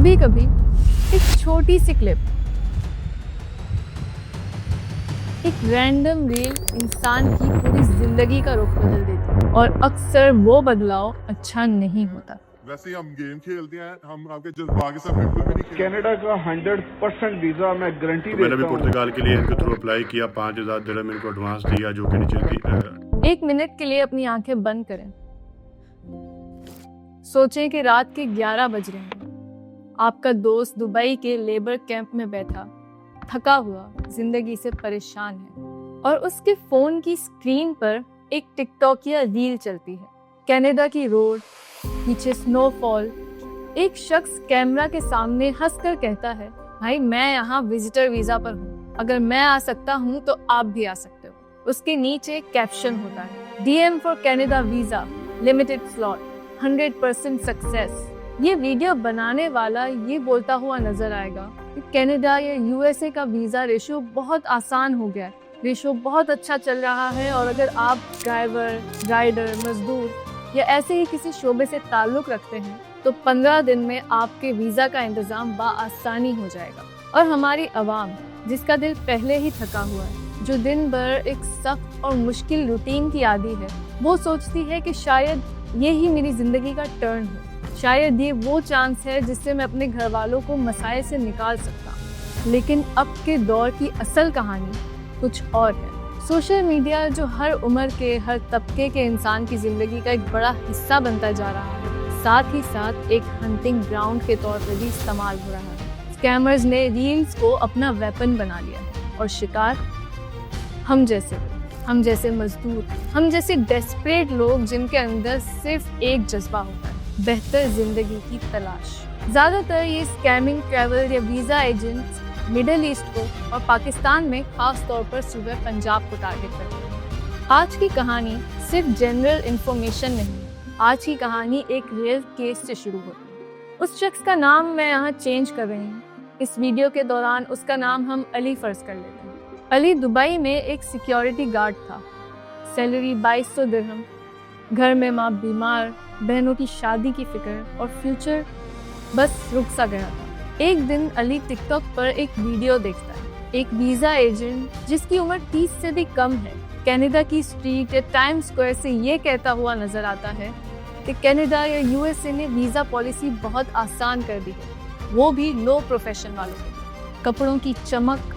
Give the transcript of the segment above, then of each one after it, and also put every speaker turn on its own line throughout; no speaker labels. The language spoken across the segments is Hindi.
कभी कभी एक छोटी सी क्लिप, एक रैंडम रील इंसान की पूरी जिंदगी का रुख बदल देती है और अक्सर वो बदलाव अच्छा नहीं होता।
वैसे ही हम गेम खेलते हैं, हम आपके जज्बा के साथ बिल्कुल भी नहीं खेलते।
कनाडा का 100% वीजा मैं गारंटी
तो मैंने भी
देता हूँ।
पुर्तगाल के लिए इनके थ्रू अप्लाई किया, 5,000 दिरहम इनको एडवांस दिया, जो कि नीचे
एक मिनट के लिए अपनी आंखें बंद करें। सोचें कि रात के 11 बज रहे हैं। आपका दोस्त दुबई के लेबर कैंप में बैठा, थका हुआ, जिंदगी से परेशान है और उसके फोन की स्क्रीन पर एक टिकटॉक या रील चलती है। कनाडा की रोड, पीछे स्नोफॉल, एक शख्स कैमरा के सामने हंसकर कहता है, भाई मैं यहाँ विजिटर वीजा पर हूँ, अगर मैं आ सकता हूँ तो आप भी आ सकते हो। उसके नीचे कैप्शन होता है, DM for Canada visa, limited slot, 100% success. ये वीडियो बनाने वाला ये बोलता हुआ नजर आएगा कि कनाडा या USA का वीजा रेशो बहुत आसान हो गया है, रेशो बहुत अच्छा चल रहा है और अगर आप ड्राइवर, राइडर, मजदूर या ऐसे ही किसी शोबे से ताल्लुक रखते हैं तो 15 दिन में आपके वीजा का इंतजाम बआसानी हो जाएगा। और हमारी आवाम, जिसका दिल पहले ही थका हुआ है, जो दिन भर एक सख्त और मुश्किल रूटीन की आदी है, वो सोचती है कि शायद ये ही मेरी जिंदगी का टर्न हो, शायद ये वो चांस है जिससे मैं अपने घर वालों को मसाइल से निकाल सकता हूँ। लेकिन अब के दौर की असल कहानी कुछ और है। सोशल मीडिया जो हर उम्र के, हर तबके के इंसान की जिंदगी का एक बड़ा हिस्सा बनता जा रहा है, साथ ही साथ एक हंटिंग ग्राउंड के तौर पर भी इस्तेमाल हो रहा है। स्कैमर्स ने रील्स को अपना वेपन बना लिया है और शिकार हम जैसे मजदूर, हम जैसे डेस्परेट लोग जिनके अंदर सिर्फ एक जज्बा होता है, बेहतर जिंदगी की तलाश। ज्यादातर ये स्कैमिंग ट्रैवल या वीजा एजेंट्स मिडिल ईस्ट को और पाकिस्तान में खास तौर पर सूबे पंजाब को टारगेट करते हैं। आज की कहानी सिर्फ जनरल इंफॉर्मेशन नहीं, आज की कहानी एक रियल केस से शुरू होती है। उस शख्स का नाम मैं यहाँ चेंज कर रही हूँ। इस वीडियो के दौरान उसका नाम हम अली फर्ज कर लेते हैं। अली दुबई में एक सिक्योरिटी गार्ड था, सैलरी 2200 दिरहम, घर में माँ बीमार, बहनों की शादी की फिक्र और फ्यूचर बस रुक सा गया था। एक दिन अली टिकटॉक पर एक वीडियो देखता है। एक वीजा एजेंट जिसकी उम्र 30 से भी कम है, कनाडा की स्ट्रीट या टाइम स्क्वायर से ये कहता हुआ नजर आता है कि कनाडा या USA ने वीजा पॉलिसी बहुत आसान कर दी है, वो भी लो प्रोफेशन वालों को। कपड़ों की चमक,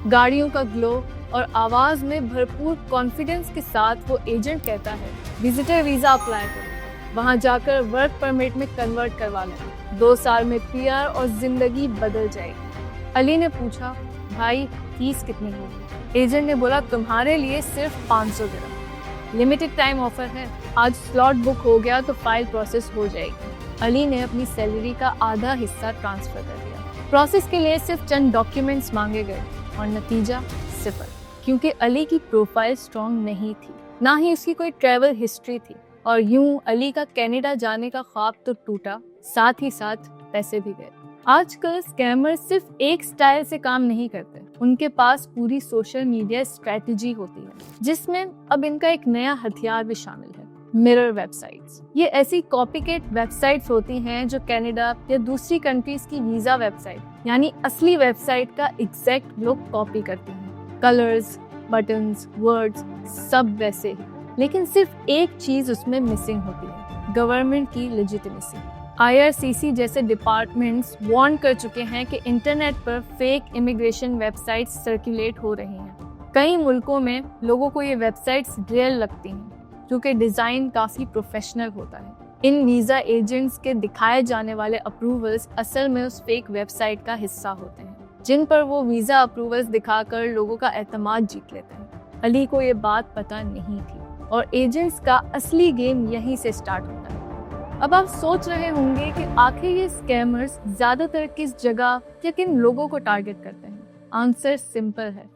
गाड़ियों का ग्लो और आवाज में भरपूर कॉन्फिडेंस के साथ वो एजेंट कहता है, विजिटर वीजा अप्लाई करो, वहां जाकर वर्क परमिट में कन्वर्ट करवा लें, 2 साल में PR और जिंदगी बदल जाएगी। अली ने पूछा, भाई फीस कितनी होगी? एजेंट ने बोला, तुम्हारे लिए सिर्फ 500 दिरहम, लिमिटेड टाइम ऑफर है, आज स्लॉट बुक हो गया तो फाइल प्रोसेस हो जाएगी। अली ने अपनी सैलरी का आधा हिस्सा ट्रांसफर कर दिया। प्रोसेस के लिए सिर्फ चंद डॉक्यूमेंट्स मांगे गए और नतीजा 0, क्योंकि अली की प्रोफाइल स्ट्रॉन्ग नहीं थी, ना ही उसकी कोई ट्रैवल हिस्ट्री थी। और यूं अली का कनाडा जाने का ख्वाब तो टूटा, साथ ही साथ पैसे भी गए। आजकल स्कैमर सिर्फ एक स्टाइल से काम नहीं करते, उनके पास पूरी सोशल मीडिया स्ट्रेटजी होती है, जिसमें अब इनका एक नया हथियार भी शामिल है, मिरर वेबसाइट्स। ये ऐसी कॉपीकेट वेबसाइट्स होती हैं जो कनाडा या दूसरी कंट्रीज की वीजा वेबसाइट यानी असली वेबसाइट का एग्जैक्ट लुक कॉपी करती हैं। कलर्स, बटन्स, वर्ड्स सब वैसे ही, लेकिन सिर्फ एक चीज उसमें मिसिंग होती है, गवर्नमेंट की लेजिटिमेसी। IRCC जैसे डिपार्टमेंट्स वार्न कर चुके हैं कि इंटरनेट पर फेक इमिग्रेशन वेबसाइट्स सर्कुलेट हो रही हैं। कई मुल्कों में लोगों को ये वेबसाइट्स रियल लगती हैं, क्योंकि डिज़ाइन काफ़ी प्रोफेशनल होता है। इन वीज़ा एजेंट्स के दिखाए जाने वाले अप्रूवल्स असल में उस फेक वेबसाइट का हिस्सा होते हैं, जिन पर वो वीज़ा अप्रूवल्स दिखाकर लोगों का एतमाद जीत लेते हैं। अली को ये बात पता नहीं थी और एजेंट्स का असली गेम यहीं से स्टार्ट होता है। अब आप सोच रहे होंगे कि आखिर ये स्कैमर्स ज़्यादातर किस जगह या किन लोगों को टारगेट करते हैं। आंसर सिंपल है,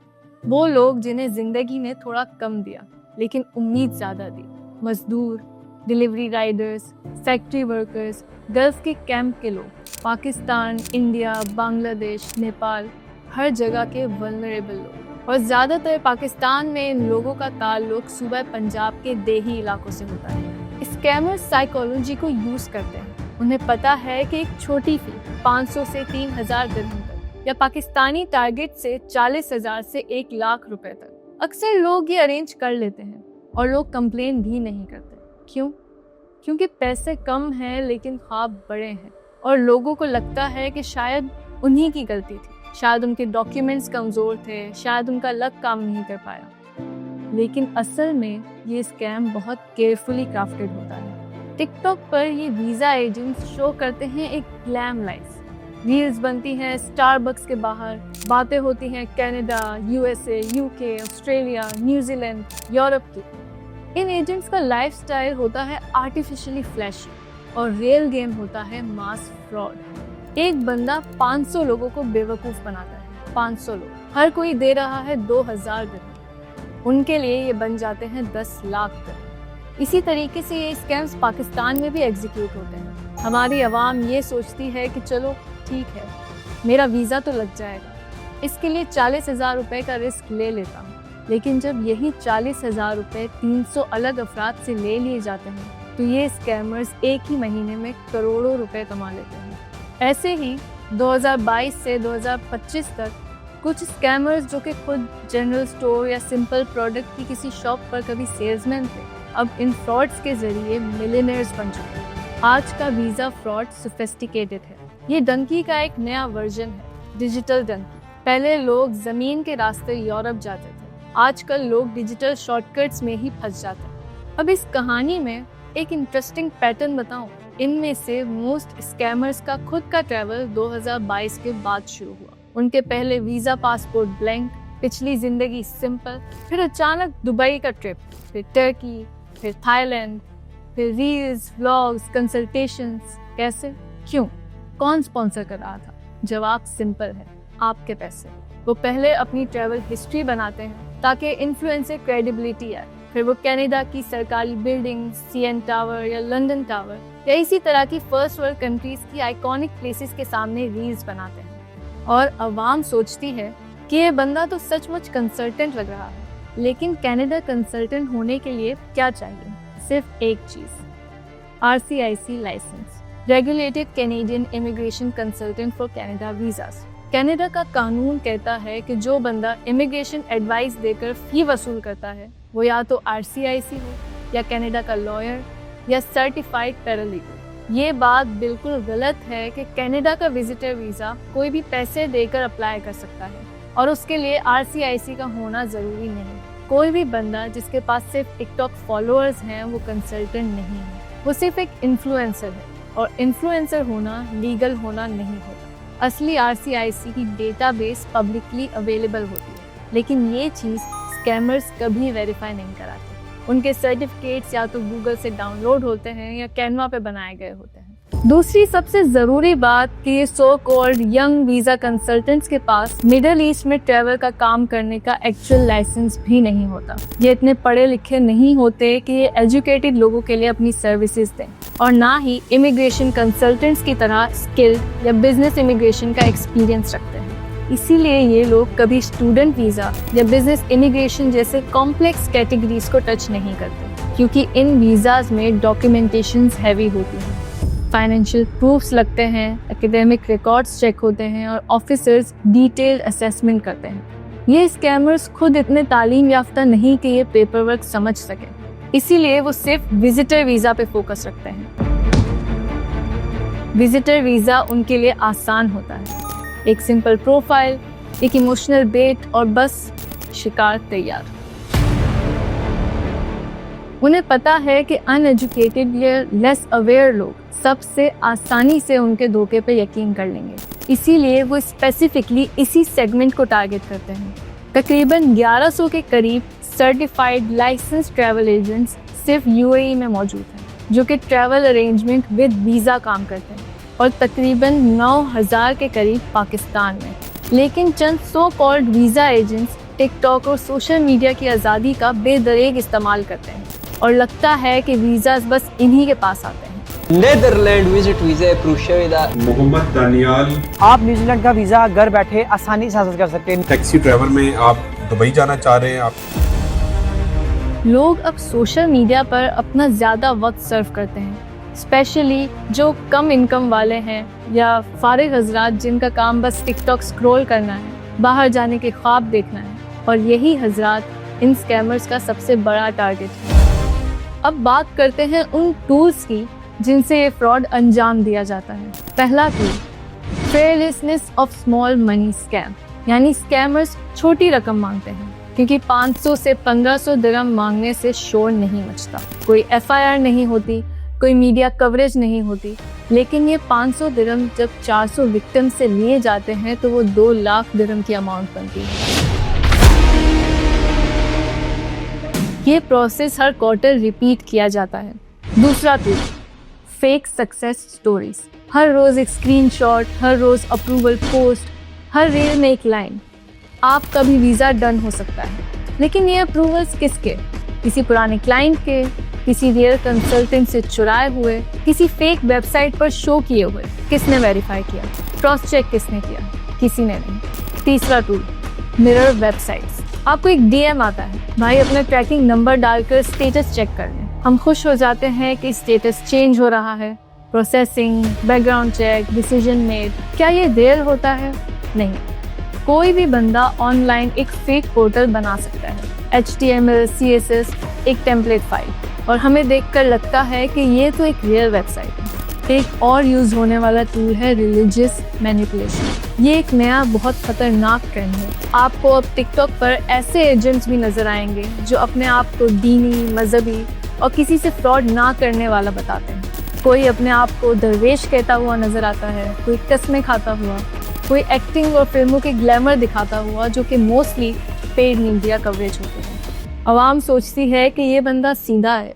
वो लोग जिन्हें जिंदगी ने थोड़ा कम दिया लेकिन उम्मीद ज़्यादा दी। मजदूर, delivery Riders, factory workers, gulf के कैंप के लोग, पाकिस्तान, इंडिया, बांग्लादेश, नेपाल, हर जगह के वल्नरेबल लोग। और ज़्यादातर पाकिस्तान में इन लोगों का ताल्लुक सूबा पंजाब के देही इलाकों से होता है। स्कैमर्स साइकोलॉजी को यूज़ करते हैं। उन्हें पता है कि एक छोटी फी 500 से 3,000 दिरहम तक, या पाकिस्तानी टारगेट से 40,000 से 1 लाख रुपए तक। अक्सर लोग ये अरेंज कर लेते हैं और लोग कंप्लेन भी नहीं करते। क्यों? क्योंकि पैसे कम हैं लेकिन ख्वाब बड़े हैं, और लोगों को लगता है कि शायद उन्हीं की गलती थी, शायद उनके डॉक्यूमेंट्स कमज़ोर थे, शायद उनका लक काम नहीं कर पाया। लेकिन असल में ये स्कैम बहुत केयरफुली क्राफ्टेड होता है। टिकटॉक पर ये वीज़ा एजेंट्स शो करते हैं एक ग्लैम लाइफ। रील्स बनती हैं स्टारबक्स के बाहर, बातें होती हैं Canada, USA, UK, Australia, New Zealand, Europe की। इन एजेंट्स का लाइफस्टाइल होता है आर्टिफिशियली फ्लैशी और रियल गेम होता है मास फ्रॉड। एक बंदा 500 लोगों को बेवकूफ़ बनाता है। 500 लोग, हर कोई दे रहा है 2,000 दिरहम। उनके लिए ये बन जाते हैं 10 लाख दिरहम। इसी तरीके से ये स्कैम्स पाकिस्तान में भी एग्जीक्यूट होते हैं। हमारी आवाम ये सोचती है कि चलो ठीक है, मेरा वीज़ा तो लग जाएगा, इसके लिए 40,000 रुपये का रिस्क ले लेता हूँ। लेकिन जब यही 40,000 रुपये 300 अलग अफराद से ले लिए जाते हैं तो ये स्कैमर्स एक ही महीने में करोड़ों रुपए कमा लेते हैं। ऐसे ही 2022 से 2025 तक कुछ स्कैमर्स जो कि खुद जनरल स्टोर या सिंपल प्रोडक्ट की किसी शॉप पर कभी सेल्समैन थे, अब इन फ्रॉड्स के जरिए मिलियनेयर्स बन चुके हैं। आज का वीज़ा फ्रॉड सोफिस्टिकेटेड है। ये डंकी का एक नया वर्जन है, डिजिटल डंकी। पहले लोग ज़मीन के रास्ते यूरोप जाते थे, आजकल लोग डिजिटल शॉर्टकट्स में ही फंस जाते हैं। अब इस कहानी में एक इंटरेस्टिंग पैटर्न बताऊं। इनमें से मोस्ट स्कैमर्स का खुद का ट्रैवल 2022 के बाद शुरू हुआ। उनके पहले वीज़ा पासपोर्ट ब्लैंक, पिछली ज़िंदगी सिंपल, फिर अचानक दुबई का ट्रिप, फिर टर्की, फिर थाईलैंड, फिर रील्स, व्लॉग्स, कंसल्टेशंस। कैसे? क्यों? कौन स्पॉन्सर कर रहा था? जवाब सिंपल है, आपके पैसे। वो पहले अपनी ट्रैवल हिस्ट्री बनाते हैं ताकि इन्फ्लुएंसर क्रेडिबिलिटी आए। फिर वो कनाडा की सरकारी बिल्डिंग, सीएन टावर या लंदन टावर या इसी तरह की फर्स्ट वर्ल्ड कंट्रीज की आइकॉनिक प्लेसेस के सामने रील्स बनाते हैं। और आवाम सोचती है कि ये बंदा तो सचमुच कंसल्टेंट लग रहा है। लेकिन कनाडा कंसल्टेंट होने के लिए क्या चाहिए? सिर्फ एक चीज़, RCIC licence, regulated Canadian immigration consultant for Canada visas. Canada का कानून कहता है कि जो बंदा इमिग्रेशन एडवाइस देकर फ़ी वसूल करता है वो या तो RCIC हो या कनाडा का लॉयर या सर्टिफाइड पैरालीगल। ये बात बिल्कुल गलत है कि कनाडा का विजिटर वीज़ा कोई भी पैसे देकर अप्लाई कर सकता है और उसके लिए RCIC का होना ज़रूरी नहीं। कोई भी बंदा जिसके पास सिर्फ टिकटॉक फॉलोअर्स हैं वो कंसल्टेंट नहीं है, वो सिर्फ एक इन्फ्लुएंसर है। और इन्फ्लुएंसर होना लीगल होना नहीं होता। असली RCIC की डेटाबेस पब्लिकली अवेलेबल होती है, लेकिन ये चीज़ स्कैमर्स कभी वेरीफाई नहीं कराते। उनके सर्टिफिकेट्स या तो गूगल से डाउनलोड होते हैं या कैनवा पे बनाए गए होते हैं। दूसरी सबसे ज़रूरी बात कि ये so called young visa consultants के पास मिडल ईस्ट में ट्रैवल का काम करने का एक्चुअल लाइसेंस भी नहीं होता। ये इतने पढ़े लिखे नहीं होते कि ये एजुकेटेड लोगों के लिए अपनी सर्विसेज दें, और ना ही इमिग्रेशन कंसल्टेंट्स की तरह स्किल्ड या बिजनेस इमिग्रेशन का एक्सपीरियंस रखते हैं। इसीलिए ये लोग कभी स्टूडेंट वीज़ा या बिजनेस इमिग्रेशन जैसे कॉम्प्लेक्स कैटेगरीज को टच नहीं करते, क्योंकि इन वीज़ाज में डॉक्यूमेंटेशंस हैवी होती हैं, फाइनेंशियल प्रूफ्स लगते हैं, एकेडमिक रिकॉर्ड्स चेक होते हैं और ऑफिसर्स डिटेल्ड असेसमेंट करते हैं। ये स्कैमर्स खुद इतने तालीम याफ्ता नहीं कि ये पेपर वर्क समझ सकें, इसीलिए वो सिर्फ विजिटर वीज़ा पे फोकस रखते हैं। विजिटर वीज़ा उनके लिए आसान होता है, एक सिंपल प्रोफाइल, एक इमोशनल बेट और बस शिकार तैयार। उन्हें पता है कि अनएजुकेटेड या लेस अवेयर लोग सबसे आसानी से उनके धोखे पे यकीन कर लेंगे, इसीलिए वो स्पेसिफिकली इसी सेगमेंट को टारगेट करते हैं। तकरीबन 1100 के करीब सर्टिफाइड लाइसेंस ट्रैवल एजेंट्स सिर्फ UAE में मौजूद हैं, जो कि ट्रैवल अरेंजमेंट विद वीज़ा काम करते हैं, और तकरीबन 9000 के करीब पाकिस्तान में। लेकिन चंद so called visa agents TikTok और सोशल मीडिया की आज़ादी का बेदरेग इस्तेमाल करते हैं और लगता है कि वीज़ास बस इन्हीं के पास आते हैं।
Netherland visit visa approve
Mohammad Daniyal.
आप न्यूजीलैंड का वीज़ा घर बैठे आसानी से हासिल कर सकते हैं।
टैक्सी ड्राइवर में आप दुबई जाना चाह रहे हैं। आप
लोग अब सोशल मीडिया पर अपना ज़्यादा वक्त सर्व करते हैं, स्पेशली जो कम इनकम वाले हैं या फारिग हजरात जिनका काम बस टिकटॉक स्क्रॉल करना है, बाहर जाने के ख्वाब देखना है, और यही हजरात इन स्कैमर्स का सबसे बड़ा टारगेट है। अब बात करते हैं उन टूल्स की जिनसे ये फ्रॉड अंजाम दिया जाता है। पहला tool, fearlessness of small money scam, यानी स्कैमर्स छोटी रकम मांगते हैं क्योंकि 500 से 1500 दिरहम मांगने से शोर नहीं मचता, कोई FIR नहीं होती, कोई मीडिया कवरेज नहीं होती। लेकिन ये 500 दिरहम जब 400 विक्टिम से लिए जाते हैं तो वो 2 लाख दिरहम की अमाउंट बनती है। ये प्रोसेस हर क्वार्टर रिपीट किया जाता है। दूसरा टूल, फेक सक्सेस स्टोरीज, हर रोज एक स्क्रीनशॉट, हर रोज अप्रूवल पोस्ट, हर रील में एक लाइन, आपका भी वीज़ा डन हो सकता है। लेकिन ये अप्रूवल्स किसके? किसी पुराने क्लाइंट के, किसी रियल कंसल्टेंट से चुराए हुए, किसी फेक वेबसाइट पर शो किए हुए। किसने वेरीफाई किया? क्रॉस चेक किसने किया? किसी ने नहीं। तीसरा टूल, मिरर वेबसाइट्स, आपको एक DM आता है, भाई अपना ट्रैकिंग नंबर डालकर स्टेटस चेक कर लें। हम खुश हो जाते हैं कि स्टेटस चेंज हो रहा है, processing, background check, decision made. क्या ये रियल होता है? नहीं। कोई भी बंदा ऑनलाइन एक फेक पोर्टल बना सकता है, HTML, CSS, एक टेम्पलेट फाइल, और हमें देखकर लगता है कि ये तो एक रियल वेबसाइट है। एक और यूज़ होने वाला टूल है रिलीजियस मैनिपुलेशन। ये एक नया बहुत खतरनाक ट्रेंड है। आपको अब टिकटॉक पर ऐसे एजेंट्स भी नज़र आएंगे जो अपने आप को दीनी, मजहबी और किसी से फ्रॉड ना करने वाला बताते हैं। कोई अपने आप को दरवेश कहता हुआ नज़र आता है, कोई कस्में खाता हुआ, कोई एक्टिंग और फिल्मों के ग्लैमर दिखाता हुआ, जो कि मोस्टली पेड मीडिया कवरेज होते हैं। आवाम सोचती है कि ये बंदा सीधा है,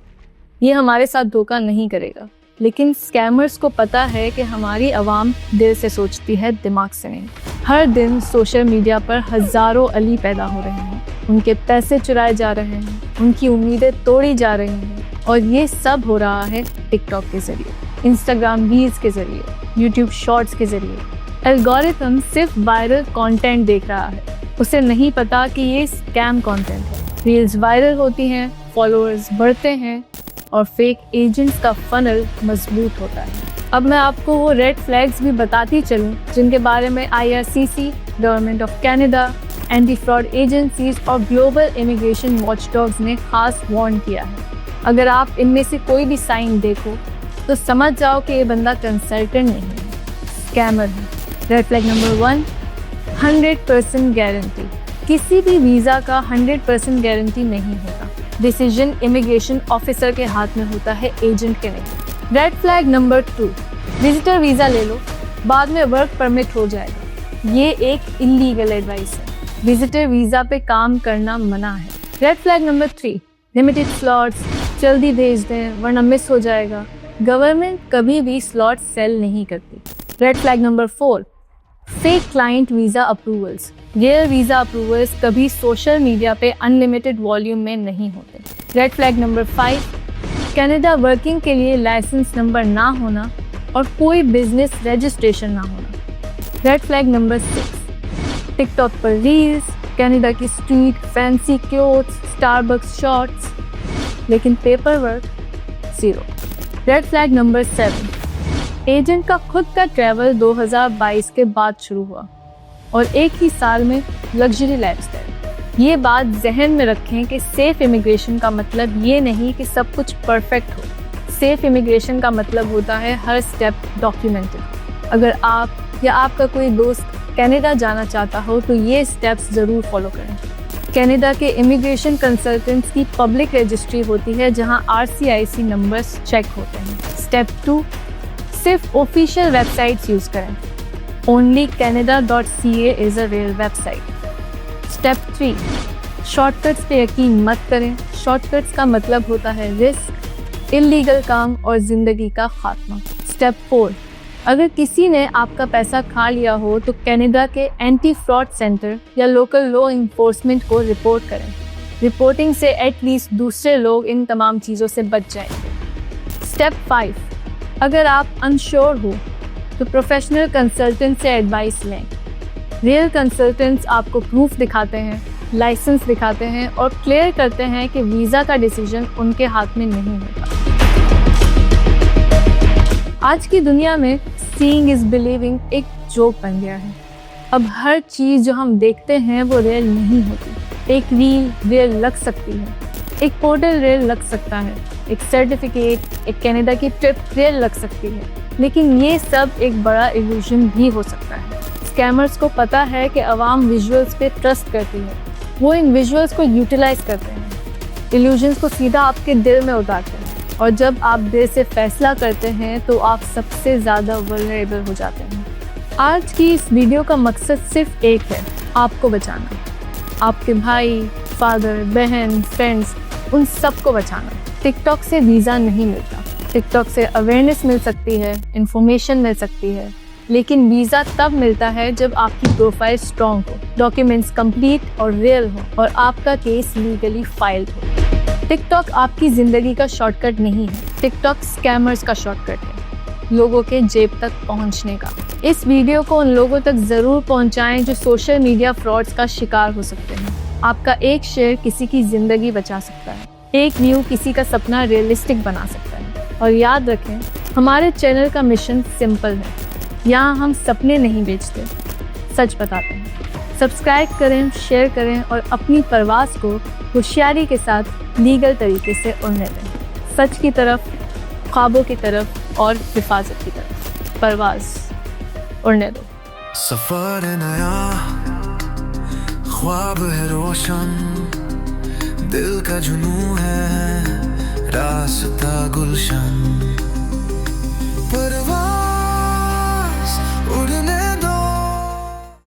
ये हमारे साथ धोखा नहीं करेगा। लेकिन स्कैमर्स को पता है कि हमारी आवाम दिल से सोचती है, दिमाग से नहीं। हर दिन सोशल मीडिया पर हज़ारों अली पैदा हो रहे हैं, उनके पैसे चुराए जा रहे हैं, उनकी उम्मीदें तोड़ी जा रही हैं, और ये सब हो रहा है टिकटॉक के ज़रिए, इंस्टाग्राम रील्स के ज़रिए, यूट्यूब शॉर्ट्स के ज़रिए। एल्गोरिथम सिर्फ वायरल कंटेंट देख रहा है, उसे नहीं पता कि ये स्कैम कंटेंट है। रील्स वायरल होती हैं, फॉलोअर्स बढ़ते हैं, और फेक एजेंट्स का फनल मजबूत होता है। अब मैं आपको वो रेड फ्लैग्स भी बताती चलूँ जिनके बारे में IRCC, government of Canada, anti fraud agencies और ग्लोबल इमिग्रेशन वॉचडॉग्स ने खास वार्न किया है। अगर आप इनमें से कोई भी साइन देखो तो समझ जाओ कि ये बंदा कंसल्टेंट नहीं है, स्कैमर है। Red flag number 1, 100% guarantee. किसी भी वीज़ा का 100% गारंटी नहीं होता। डिसीजन इमिग्रेशन ऑफिसर के हाथ में होता है, एजेंट के नहीं। Red flag number 2, visitor visa ले लो, बाद में वर्क परमिट हो जाएगा। ये एक इलीगल एडवाइस है। विजिटर वीज़ा पे काम करना मना है। Red flag number 3, limited slots, जल्दी भेज दें वरना मिस हो जाएगा। गवर्नमेंट कभी भी स्लॉट सेल नहीं करती। Red flag number 4, fake client visa approvals. Real visa approvals कभी सोशल मीडिया पे अनलिमिटेड वॉल्यूम में नहीं होते। Red flag number 5, Canada working के लिए लाइसेंस नंबर ना होना और कोई बिजनेस रजिस्ट्रेशन ना होना। रेड फ्लैग नंबर 6, टिकटॉक पर रील्स, कनाडा की street, fancy clothes, Starbucks shots, लेकिन paper work 0। Red flag number 7, agent का खुद का ट्रैवल 2022 के बाद शुरू हुआ और एक ही साल में लग्जरी लाइफस्टाइल। ये बात जहन में रखें कि सेफ इमिग्रेशन का मतलब ये नहीं कि सब कुछ परफेक्ट हो। सेफ इमिग्रेशन का मतलब होता है हर स्टेप डॉक्यूमेंटेड। अगर आप या आपका कोई दोस्त कनाडा जाना चाहता हो तो ये स्टेप्स ज़रूर फॉलो करें। कनाडा के इमिग्रेशन कंसल्टेंट्स की पब्लिक रजिस्ट्री होती है जहां RCIC नंबर्स चेक होते हैं। स्टेप 2, सिर्फ ऑफिशियल वेबसाइट्स यूज़ करें। Only Canada.ca is a real website. Step 3, shortcuts पे यकीन मत करें। शॉर्टकट्स का मतलब होता है रिस्क, इलीगल काम और ज़िंदगी का खात्मा। स्टेप 4, अगर किसी ने आपका पैसा खा लिया हो तो कनाडा के एंटी फ्रॉड सेंटर या लोकल लॉ इन्फोर्समेंट को रिपोर्ट करें। रिपोर्टिंग से एटलीस्ट दूसरे लोग इन तमाम चीज़ों से बच जाएंगे। स्टेप 5, अगर आप अनश्योर हो तो प्रोफेशनल कंसल्टेंट से एडवाइस लें। रियल कंसल्टेंट्स आपको प्रूफ दिखाते हैं, लाइसेंस दिखाते हैं और क्लियर करते हैं कि वीज़ा का डिसीजन उनके हाथ में नहीं होता। आज की दुनिया में सीइंग इज बिलीविंग एक जोक बन गया है। अब हर चीज जो हम देखते हैं वो रियल नहीं होती। एक रील रियल लग सकती है, एक पोर्टल रियल लग सकता है, एक सर्टिफिकेट, एक कनाडा की ट्रिप रियल लग सकती है, लेकिन ये सब एक बड़ा इल्यूजन भी हो सकता है। स्कैमर्स को पता है कि आवाम विजुअल्स पे ट्रस्ट करती है, वो इन विजुअल्स को यूटिलाइज करते हैं, इल्यूजन्स को सीधा आपके दिल में उतारते हैं, और जब आप दिल से फैसला करते हैं तो आप सबसे ज़्यादा वल्नरेबल हो जाते हैं। आज की इस वीडियो का मकसद सिर्फ एक है, आपको बचाना। आपके भाई, फादर, बहन, फ्रेंड्स, उन सबको बचाना। टिकटॉक से वीज़ा नहीं मिलता। टिकटॉक से अवेयरनेस मिल सकती है, इंफॉर्मेशन मिल सकती है, लेकिन वीज़ा तब मिलता है जब आपकी प्रोफाइल स्ट्रॉन्ग हो, डॉक्यूमेंट्स कंप्लीट और रियल हो, और आपका केस लीगली फाइल्ड हो। टिकटॉक आपकी ज़िंदगी का शॉर्टकट नहीं है, टिकटॉक स्कैमर्स का शॉर्टकट है, लोगों के जेब तक पहुंचने का। इस वीडियो को उन लोगों तक ज़रूर पहुंचाएं जो सोशल मीडिया फ्रॉड्स का शिकार हो सकते हैं। आपका एक शेयर किसी की ज़िंदगी बचा सकता है, एक व्यू किसी का सपना रियलिस्टिक बना सकता है। और याद रखें, हमारे चैनल का मिशन सिंपल है, यहाँ हम सपने नहीं बेचते, सच बताते हैं। सब्सक्राइब करें, शेयर करें और अपनी परवाज़ को होशियारी के साथ लीगल तरीके से उड़ने दें। सच की तरफ, ख्वाबों की तरफ और हिफाजत की तरफ परवाज़ उड़ने दो।
सफर नया, ख्वाब है रोशन, दिल का जुनून है, रास्ता गुलशन पर